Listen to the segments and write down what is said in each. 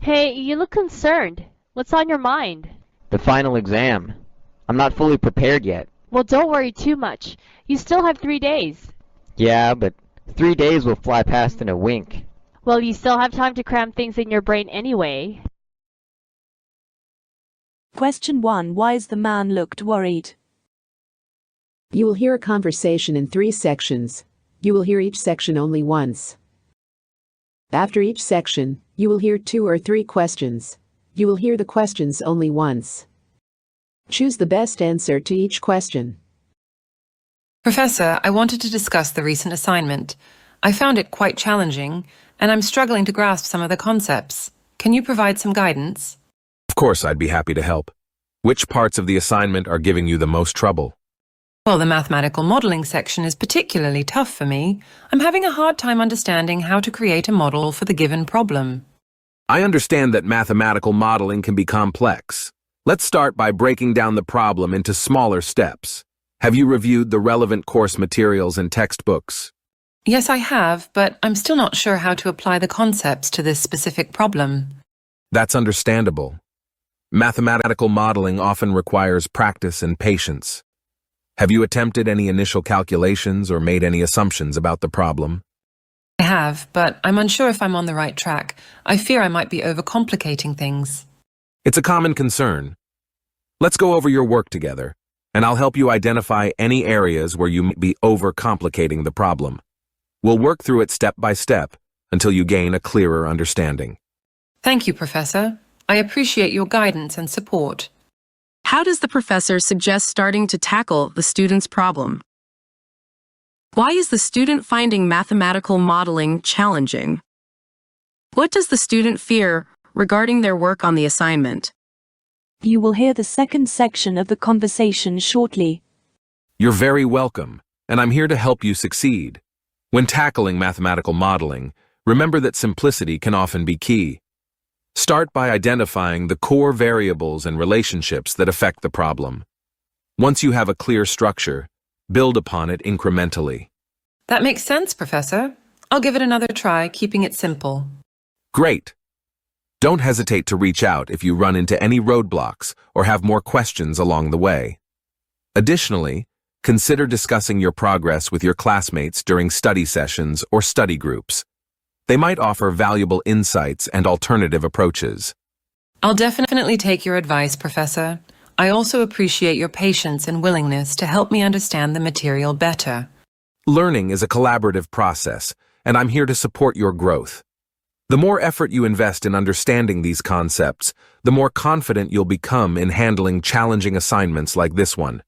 Hey, you look concerned. What's on your mind? The final exam. I'm not fully prepared yet. Well, don't worry too much. You still have 3 days. Yeah, but 3 days will fly past in a wink. Well, you still have time to cram things in your brain anyway. Question 1. Why is the man looked worried? You will hear a conversation in 3 sections. You will hear each section only once. After each section, you will hear 2 or 3 questions. You will hear the questions only once. Choose the best answer to each question. Professor, I wanted to discuss the recent assignment. I found it quite challenging, and I'm struggling to grasp some of the concepts. Can you provide some guidance? Of course, I'd be happy to help. Which parts of the assignment are giving you the most trouble? Well, the mathematical modeling section is particularly tough for me. I'm having a hard time understanding how to create a model for the given problem. I understand that mathematical modeling can be complex. Let's start by breaking down the problem into smaller steps. Have you reviewed the relevant course materials and textbooks? Yes, I have, but I'm still not sure how to apply the concepts to this specific problem. That's understandable. Mathematical modeling often requires practice and patience. Have you attempted any initial calculations or made any assumptions about the problem? I have, but I'm unsure if I'm on the right track. I fear I might be overcomplicating things. It's a common concern. Let's go over your work together, and I'll help you identify any areas where you may be overcomplicating the problem. We'll work through it step by step until you gain a clearer understanding. Thank you, Professor. I appreciate your guidance and support. How does the professor suggest starting to tackle the student's problem? Why is the student finding mathematical modeling challenging? What does the student fear regarding their work on the assignment? You will hear the second section of the conversation shortly. You're very welcome, and I'm here to help you succeed. When tackling mathematical modeling, remember that simplicity can often be key. Start by identifying the core variables and relationships that affect the problem. Once you have a clear structure, build upon it incrementally. That makes sense, Professor. I'll give it another try, keeping it simple. Great! Don't hesitate to reach out if you run into any roadblocks or have more questions along the way. Additionally, consider discussing your progress with your classmates during study sessions or study groups. They might offer valuable insights and alternative approaches. I'll definitely take your advice, Professor. I also appreciate your patience and willingness to help me understand the material better. Learning is a collaborative process, and I'm here to support your growth. The more effort you invest in understanding these concepts, the more confident you'll become in handling challenging assignments like this one.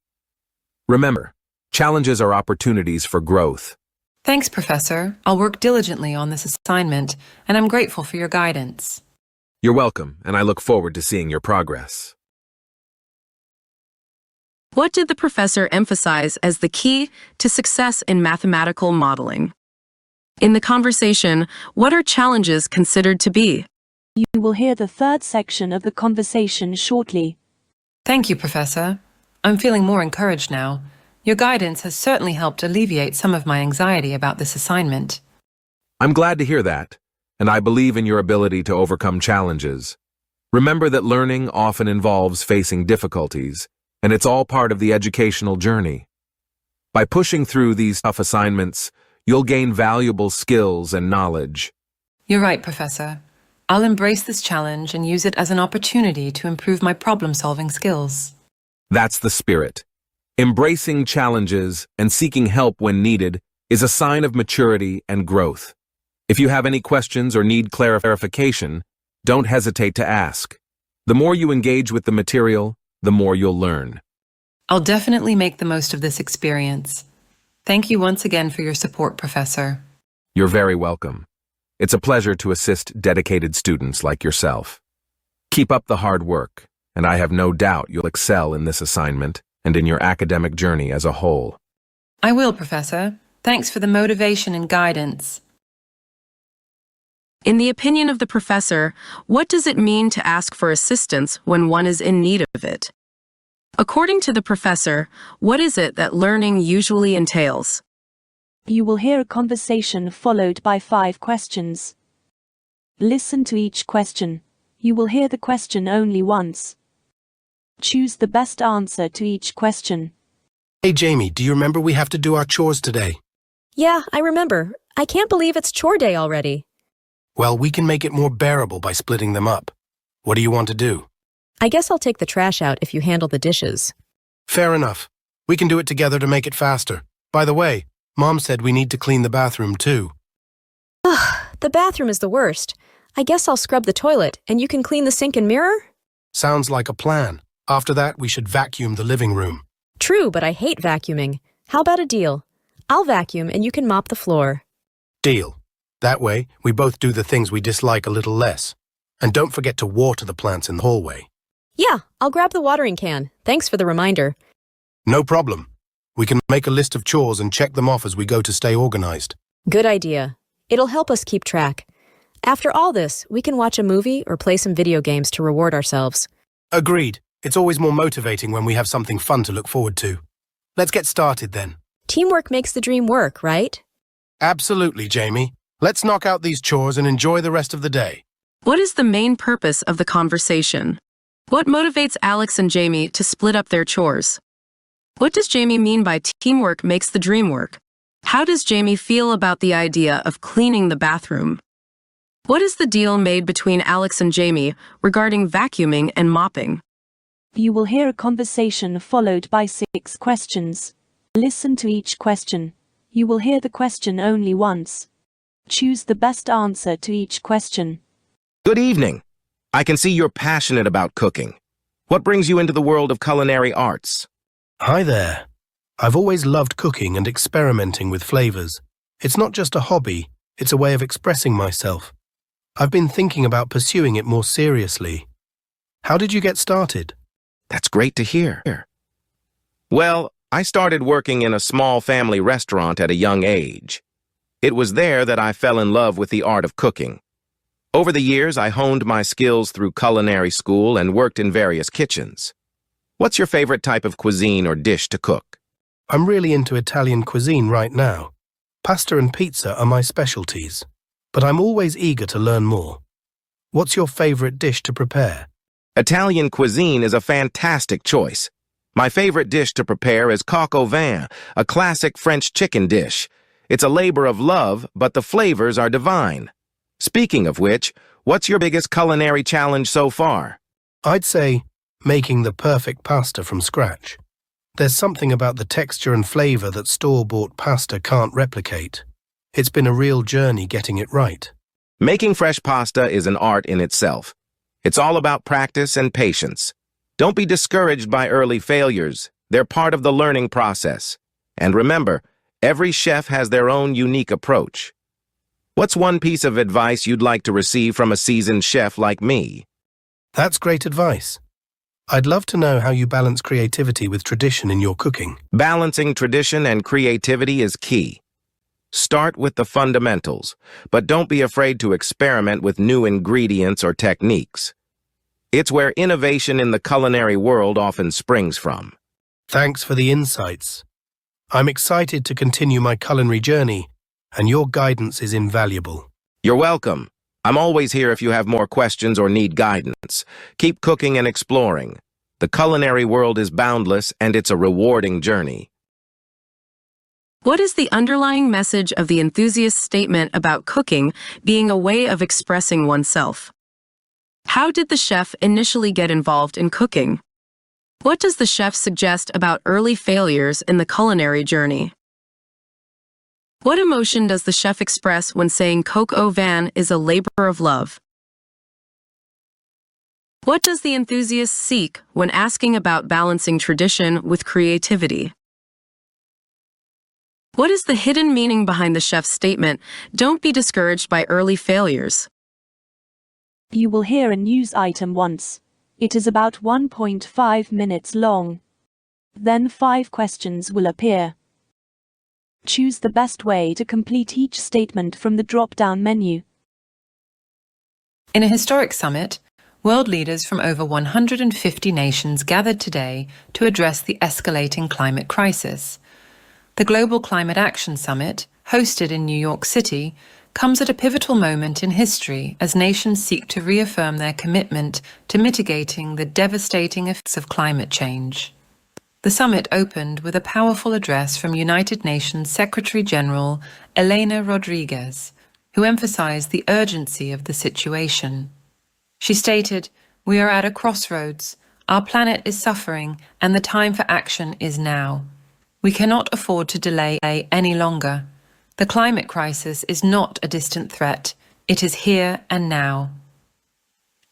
Remember, challenges are opportunities for growth. Thanks, Professor. I'll work diligently on this assignment, and I'm grateful for your guidance. You're welcome, and I look forward to seeing your progress. What did the professor emphasize as the key to success in mathematical modeling? In the conversation, what are challenges considered to be? You will hear the third section of the conversation shortly. Thank you, Professor. I'm feeling more encouraged now. Your guidance has certainly helped alleviate some of my anxiety about this assignment. I'm glad to hear that, and I believe in your ability to overcome challenges. Remember that learning often involves facing difficulties, and it's all part of the educational journey. By pushing through these tough assignments, you'll gain valuable skills and knowledge. You're right, Professor. I'll embrace this challenge and use it as an opportunity to improve my problem-solving skills. That's the spirit. Embracing challenges and seeking help when needed is a sign of maturity and growth. If you have any questions or need clarification, don't hesitate to ask. The more you engage with the material, the more you'll learn. I'll definitely make the most of this experience. Thank you once again for your support, Professor. You're very welcome. It's a pleasure to assist dedicated students like yourself. Keep up the hard work, and I have no doubt you'll excel in this assignment and in your academic journey as a whole. I will, Professor. Thanks for the motivation and guidance. In the opinion of the professor, what does it mean to ask for assistance when one is in need of it? According to the professor, what is it that learning usually entails? You will hear a conversation followed by 5 questions. Listen to each question. You will hear the question only once. Choose the best answer to each question. Hey Jamie, do you remember we have to do our chores today? Yeah, I remember. I can't believe it's chore day already. Well, we can make it more bearable by splitting them up. What do you want to do? I guess I'll take the trash out if you handle the dishes. Fair enough. We can do it together to make it faster. By the way, Mom said we need to clean the bathroom too. The bathroom is the worst. I guess I'll scrub the toilet and you can clean the sink and mirror? Sounds like a plan. After that, we should vacuum the living room. True, but I hate vacuuming. How about a deal? I'll vacuum and you can mop the floor. Deal. That way, we both do the things we dislike a little less. And don't forget to water the plants in the hallway. Yeah, I'll grab the watering can. Thanks for the reminder. No problem. We can make a list of chores and check them off as we go to stay organized. Good idea. It'll help us keep track. After all this, we can watch a movie or play some video games to reward ourselves. Agreed. It's always more motivating when we have something fun to look forward to. Let's get started then. Teamwork makes the dream work, right? Absolutely, Jamie. Let's knock out these chores and enjoy the rest of the day. What is the main purpose of the conversation? What motivates Alex and Jamie to split up their chores? What does Jamie mean by teamwork makes the dream work? How does Jamie feel about the idea of cleaning the bathroom? What is the deal made between Alex and Jamie regarding vacuuming and mopping? You will hear a conversation followed by 6 questions. Listen to each question. You will hear the question only once. Choose the best answer to each question. Good evening. I can see you're passionate about cooking. What brings you into the world of culinary arts? Hi there. I've always loved cooking and experimenting with flavors. It's not just a hobby, it's a way of expressing myself. I've been thinking about pursuing it more seriously. How did you get started? That's great to hear. Well, I started working in a small family restaurant at a young age. It was there that I fell in love with the art of cooking. Over the years, I honed my skills through culinary school and worked in various kitchens. What's your favorite type of cuisine or dish to cook? I'm really into Italian cuisine right now. Pasta and pizza are my specialties, but I'm always eager to learn more. What's your favorite dish to prepare? Italian cuisine is a fantastic choice. My favorite dish to prepare is coq au vin, a classic French chicken dish. It's a labor of love, but the flavors are divine. Speaking of which, what's your biggest culinary challenge so far? I'd say making the perfect pasta from scratch. There's something about the texture and flavor that store-bought pasta can't replicate. It's been a real journey getting it right. Making fresh pasta is an art in itself. It's all about practice and patience. Don't be discouraged by early failures. They're part of the learning process. And remember, every chef has their own unique approach. What's one piece of advice you'd like to receive from a seasoned chef like me? That's great advice. I'd love to know how you balance creativity with tradition in your cooking. Balancing tradition and creativity is key. Start with the fundamentals, but don't be afraid to experiment with new ingredients or techniques. It's where innovation in the culinary world often springs from. Thanks for the insights. I'm excited to continue my culinary journey, and your guidance is invaluable. You're welcome. I'm always here if you have more questions or need guidance. Keep cooking and exploring. The culinary world is boundless, and it's a rewarding journey. What is the underlying message of the enthusiast statement about cooking being a way of expressing oneself? How did the chef initially get involved in cooking? What does the chef suggest about early failures in the culinary journey? What emotion does the chef express when saying coq au vin is a labor of love? What does the enthusiast seek when asking about balancing tradition with creativity? What is the hidden meaning behind the chef's statement, "Don't be discouraged by early failures"? You will hear a news item once. It is about 1.5 minutes long. Then 5 questions will appear. Choose the best way to complete each statement from the drop-down menu. In a historic summit, world leaders from over 150 nations gathered today to address the escalating climate crisis. The Global Climate Action Summit, hosted in New York City, comes at a pivotal moment in history as nations seek to reaffirm their commitment to mitigating the devastating effects of climate change. The summit opened with a powerful address from United Nations Secretary-General Elena Rodriguez, who emphasized the urgency of the situation. She stated, "We are at a crossroads. Our planet is suffering, and the time for action is now. We cannot afford to delay any longer. The climate crisis is not a distant threat. It is here and now."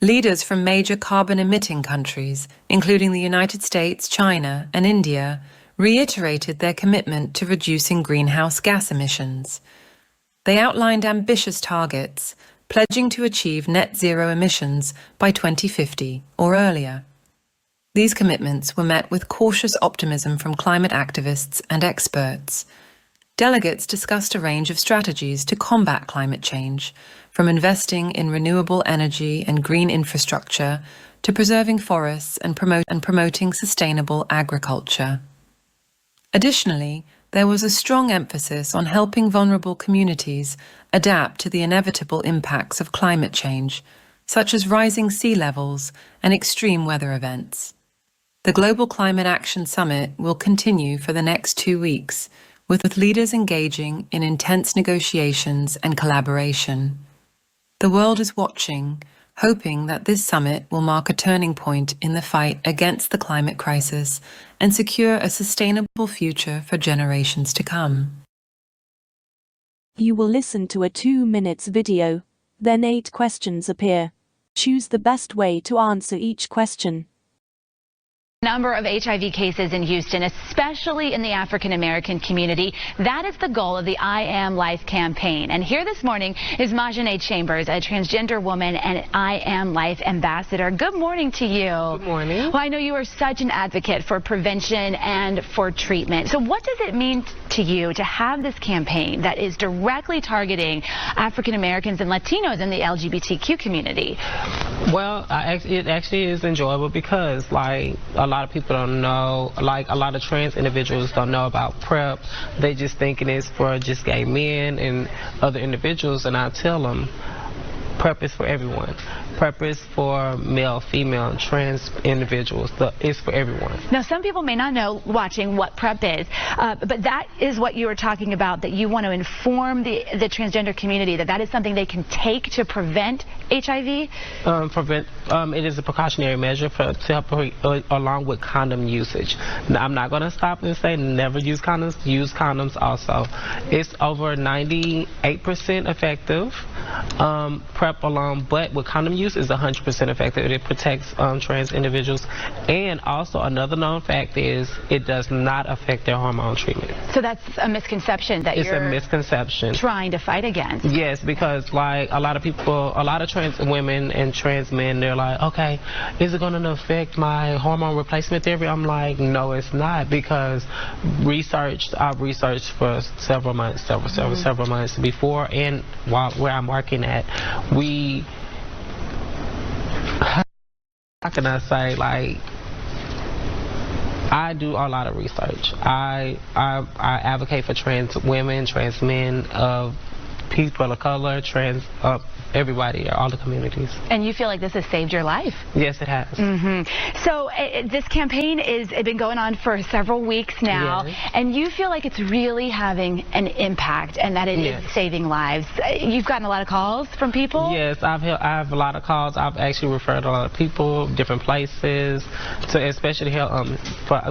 Leaders from major carbon-emitting countries, including the United States, China, and India, reiterated their commitment to reducing greenhouse gas emissions. They outlined ambitious targets, pledging to achieve net zero emissions by 2050 or earlier. These commitments were met with cautious optimism from climate activists and experts. Delegates discussed a range of strategies to combat climate change, from investing in renewable energy and green infrastructure to preserving forests and promoting sustainable agriculture. Additionally, there was a strong emphasis on helping vulnerable communities adapt to the inevitable impacts of climate change, such as rising sea levels and extreme weather events. The Global Climate Action Summit will continue for the next 2 weeks, with leaders engaging in intense negotiations and collaboration. The world is watching, hoping that this summit will mark a turning point in the fight against the climate crisis and secure a sustainable future for generations to come. You will listen to a 2 minutes video, then 8 questions appear. Choose the best way to answer each question. Number of HIV cases in Houston, especially in the African American community. That is the goal of the I Am Life campaign. And here this morning is Majane Chambers, a transgender woman and I Am Life ambassador. Good morning to you. Good morning. Well, I know you are such an advocate for prevention and for treatment. So what does it mean to you to have this campaign that is directly targeting African Americans and Latinos in the LGBTQ community? Well, it actually is enjoyable because, like, a lot of people don't know, like, a lot of trans individuals don't know about PrEP. They just thinking it's for just gay men and other individuals, and I tell them, PrEP is for everyone. PrEP is for male, female, and trans individuals. It's for everyone. Now, some people may not know, watching, what PrEP is, but that is what you were talking about, that you want to inform the transgender community that is something they can take to prevent HIV? It is a precautionary measure to help along with condom usage. Now, I'm not going to stop and say never use condoms. Use condoms also. It's over 98% effective. PrEP alone, but with condom use is 100% effective. It protects trans individuals, and also another known fact is it does not affect their hormone treatment. So that's a misconception that it's a misconception trying to fight against. Yes, because like a lot of people, a lot of trans women and trans men, they're like, okay, is it going to affect my hormone replacement therapy? I'm like, no, it's not, because I've researched for several months, several months before and where I'm working at. How can I say, like, I do a lot of research. I advocate for trans women, trans men, people of color, trans, everybody, all the communities. And you feel like this has saved your life? Yes, it has. So this campaign is been going on for several weeks now, yes. And you feel like it's really having an impact and that it yes. is saving lives. You've gotten a lot of calls from people? Yes, I have a lot of calls. I've actually referred a lot of people, different places, to especially help,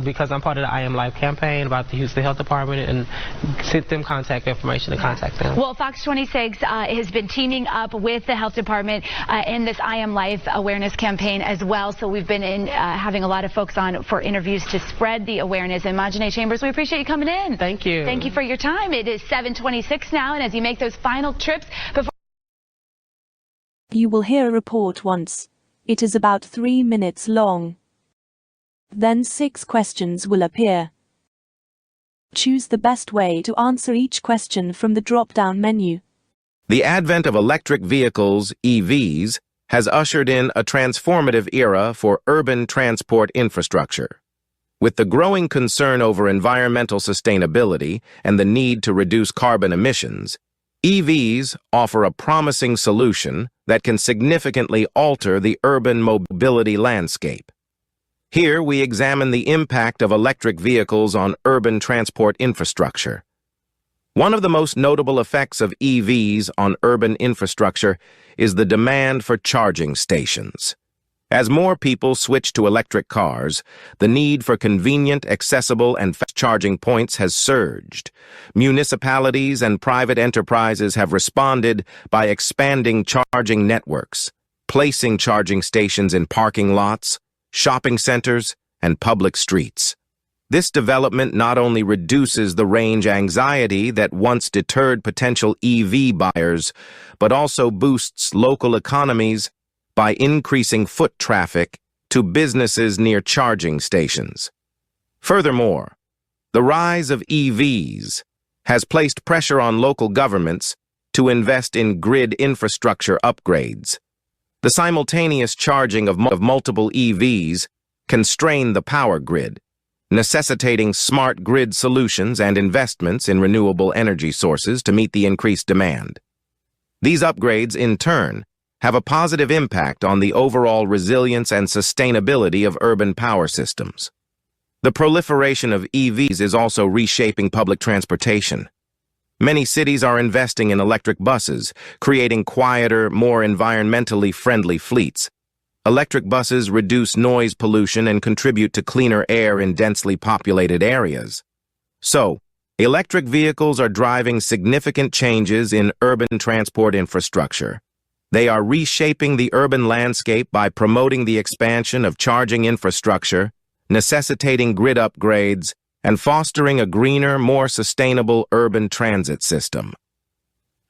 because I'm part of the I Am Life campaign about the Houston Health Department, and sent them contact information to contact them. Well, Fox 26 has been teaming up with the health department in this I Am Life awareness campaign as well. So we've been having a lot of folks on for interviews to spread the awareness. And Majane Chambers, we appreciate you coming in. Thank you. Thank you for your time. It is 7:26 now, and as you make those final trips before... You will hear a report once. It is about 3 minutes long. Then 6 questions will appear. Choose the best way to answer each question from the drop-down menu. The advent of electric vehicles, EVs, has ushered in a transformative era for urban transport infrastructure. With the growing concern over environmental sustainability and the need to reduce carbon emissions, EVs offer a promising solution that can significantly alter the urban mobility landscape. Here we examine the impact of electric vehicles on urban transport infrastructure. One of the most notable effects of EVs on urban infrastructure is the demand for charging stations. As more people switch to electric cars, the need for convenient, accessible, and fast charging points has surged. Municipalities and private enterprises have responded by expanding charging networks, placing charging stations in parking lots, shopping centers, and public streets. This development not only reduces the range anxiety that once deterred potential EV buyers, but also boosts local economies by increasing foot traffic to businesses near charging stations. Furthermore, the rise of EVs has placed pressure on local governments to invest in grid infrastructure upgrades. The simultaneous charging of multiple EVs can strain the power grid, necessitating smart grid solutions and investments in renewable energy sources to meet the increased demand. These upgrades, in turn, have a positive impact on the overall resilience and sustainability of urban power systems. The proliferation of EVs is also reshaping public transportation. Many cities are investing in electric buses, creating quieter, more environmentally friendly fleets. Electric buses reduce noise pollution and contribute to cleaner air in densely populated areas. So, electric vehicles are driving significant changes in urban transport infrastructure. They are reshaping the urban landscape by promoting the expansion of charging infrastructure, necessitating grid upgrades, and fostering a greener, more sustainable urban transit system.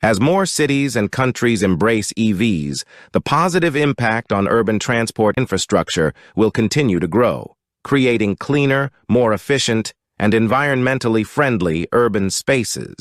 As more cities and countries embrace EVs, the positive impact on urban transport infrastructure will continue to grow, creating cleaner, more efficient, and environmentally friendly urban spaces.